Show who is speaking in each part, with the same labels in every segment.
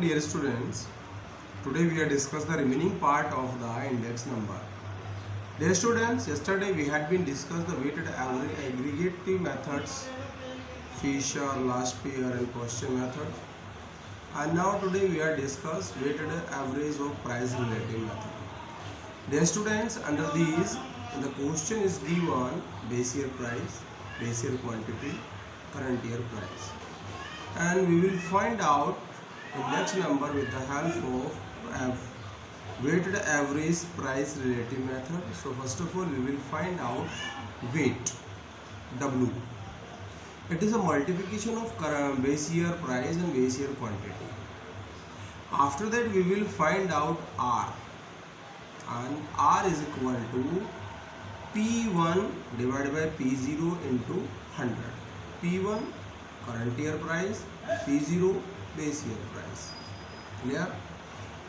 Speaker 1: morning, dear students. Today we are discuss the remaining part of the index number. Dear students, yesterday we had been discussed the weighted average aggregative methods, Fisher, last pair and question method. And now today we are discuss weighted average of price relative method. Dear students, under these the question is given base year price, base year quantity, current year price, and we will find out index number with the help of weighted average price relative method. So first of all we will find out weight W. It is a multiplication of base year price and base year quantity. After that we will find out R, and R is equal to P1 divided by P0 into 100. P1 current year price, P0 base year price. Clear?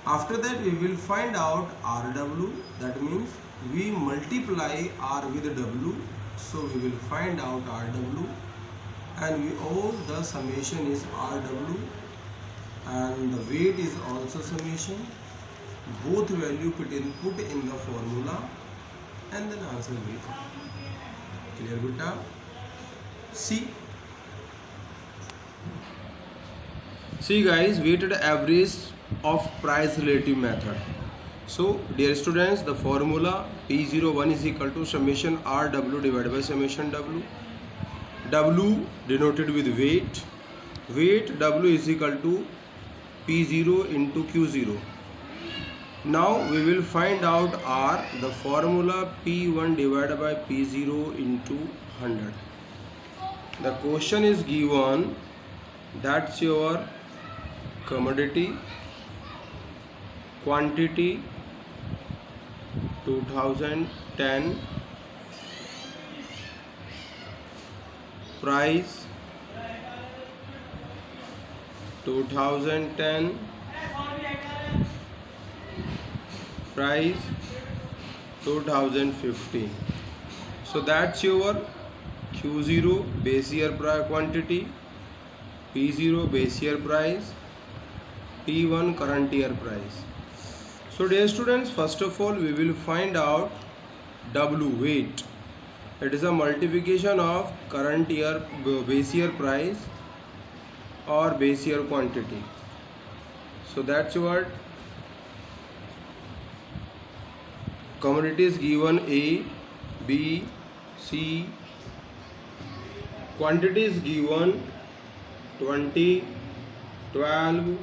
Speaker 1: After that we will find out RW, that means we multiply R with W, so we will find out RW, and we all the summation is RW and the weight is also summation. Both value put in the formula and then answer will come. Clear beta? See guys, weighted average of price relative method. So dear students, the formula P01 is equal to summation RW divided by summation W. W denoted with weight. Weight W is equal to P0 into Q0. Now we will find out R. The formula P1 divided by P0 into 100. The question is given, that's your commodity, quantity 2010, price 2010, price 2015. So that's your Q0 base year quantity, P0 base year price, P1 current year price. So dear students, first of all we will find out W, weight. It is a multiplication of current year base year price or base year quantity. So that's what commodity is given A, B, C. Quantity is given 20, 12,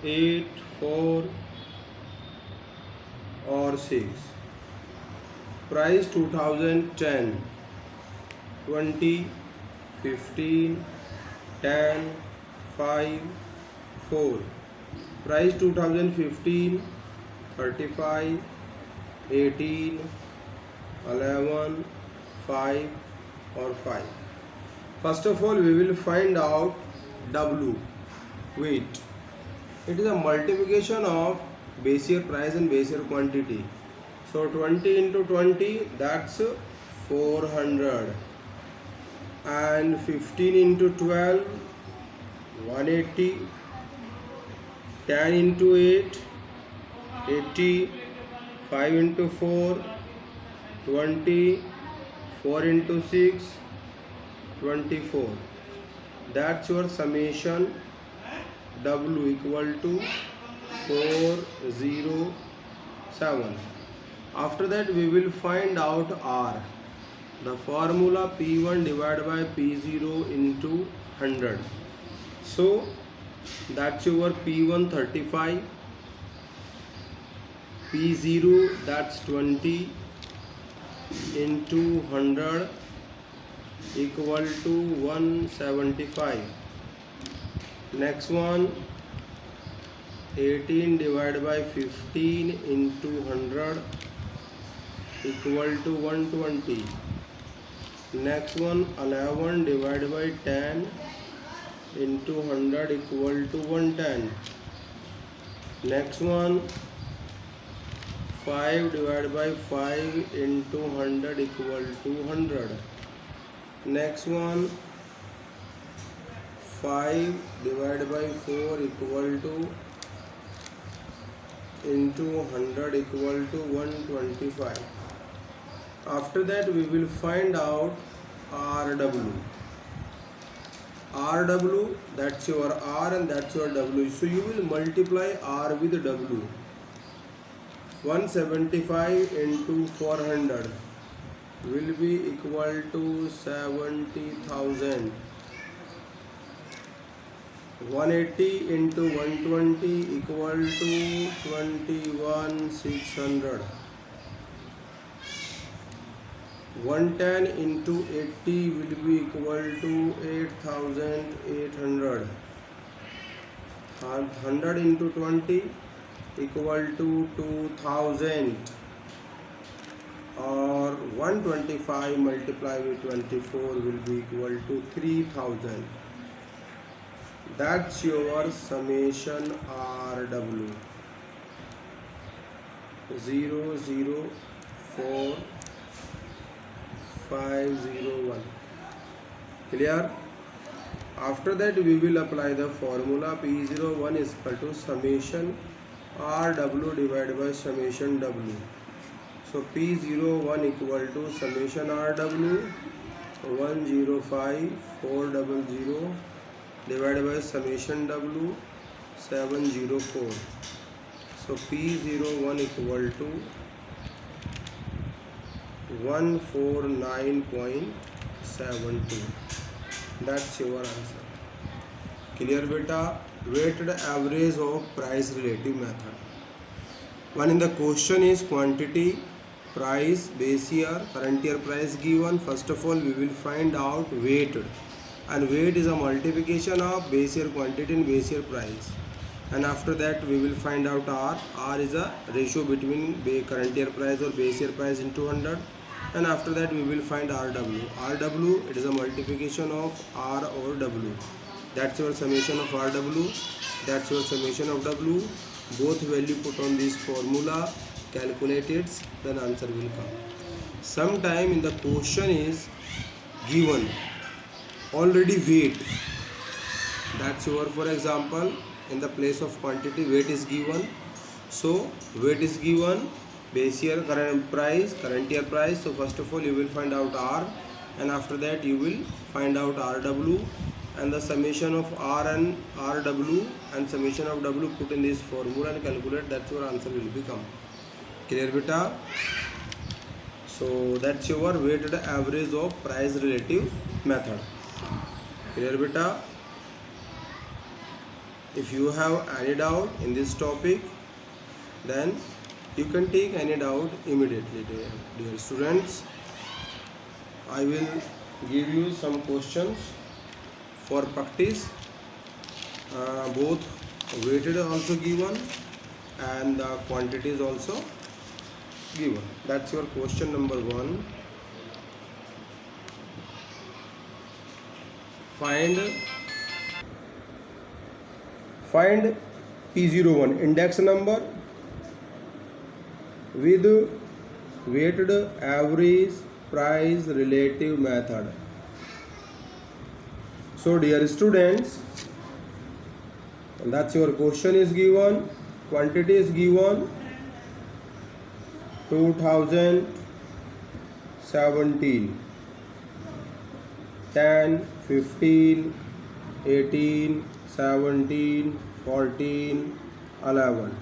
Speaker 1: 8, 4 or 6. Price 2010, 20, 15, 10, 5, 4. Price 2015, 35, 18, 11, 5 or 5. First of all we will find out W, weight. It is a multiplication of base year price and base year quantity. So 20 into 20, that's 400, and 15 into 12, 180, 10 into 8, 80, 5 into 4, 20, 4 into 6, 24. That's your summation W equal to 407. After that we will find out R. The formula P1 divided by P0 into 100. So that's your P1 35, P0 that's 20 into 100 equal to 175. Next one, 18 divided by 15 into 100 equal to 120. Next one, 11 divided by 10 into 100 equal to 110. Next one, 5 divided by 5 into 100 equal to 100. Next one, 5 divided by 4 equal to into 100 equal to 125. After that we will find out RW. RW, that's your R and that's your W. So you will multiply R with W. 175 into 400 will be equal to 70,000. 180 into 120 equal to 21,600. 110 into 80 will be equal to 8,800. 100 into 20 equal to 2,000. Or 125 multiplied with 24 will be equal to 3,000. That's your summation RW. 004501. Clear? After that we will apply the formula P01 is equal to summation RW divided by summation W. So P01 equal to summation RW 105,400 divided by summation W 704. So P01 equal to 149.72. That's your answer. Clear beta? Weighted average of price relative method. One in the question is quantity, price, base year, current year price given. First of all we will find out weighted. And weight is a multiplication of base year quantity and base year price. And after that we will find out R. R is a ratio between current year price or base year price into 100. And after that we will find RW. RW, it is a multiplication of R over W. That's your summation of RW. That's your summation of W. Both value put on this formula, calculate it, then answer will come. Sometime in the question is given already weight. That's your, for example, in the place of quantity weight is given. So weight is given, base year current price, current year price. So first of all you will find out R, and after that you will find out RW, and the summation of R and RW and summation of W put in this formula and calculate. That's your answer will become. Clear beta? So that's your weighted average of price relative method. Clear beta? If you have any doubt in this topic, then you can take any doubt immediately, dear students. I will give you some questions for practice. Both weighted also given and the quantity is also given. That's your question number 1. Find P01 index number with weighted average price relative method. So dear students, that's your question is given, quantity is given 2017, 10, 15, 18, 17, 14, 11.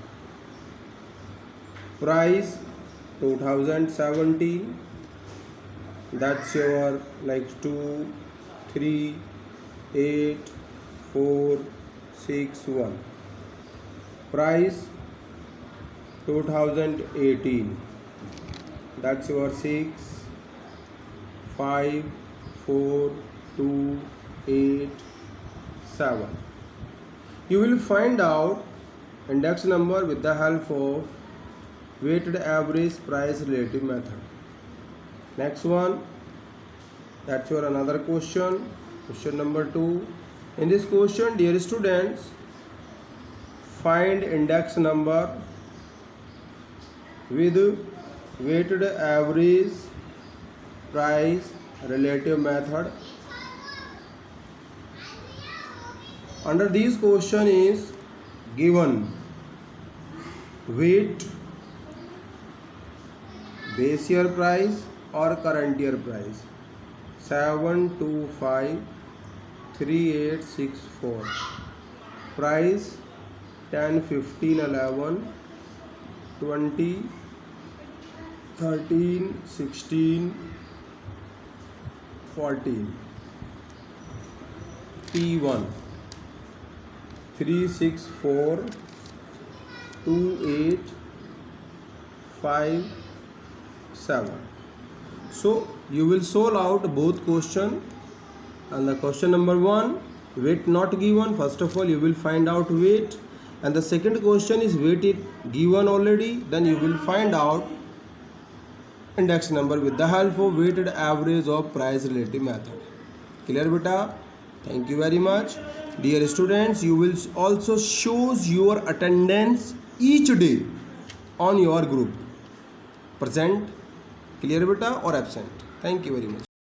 Speaker 1: Price 2017, that's your like 2, 3, 8, 4, 6, 1. Price 2018, that's your 6, 5, 4, 2, 8, 7. You will find out index number with the help of weighted average price relative method. Next one, that's your another question. Question number 2. In this question, dear students, find index number with weighted average price relative method. Under these question is given weight, base year price or current year price. 7253864. Price 10, 15, 11, 20, 13, 16, 14. P1 364 2857. So you will solve out both question, and the question number 1, weight not given. First of all you will find out weight, and the second question is weight is given already, then you will find out index number with the help of weighted average of price relative method. Clear beta? Thank you very much. Dear students, you will also shows your attendance each day on your group. Present, clear beta, or absent. Thank you very much.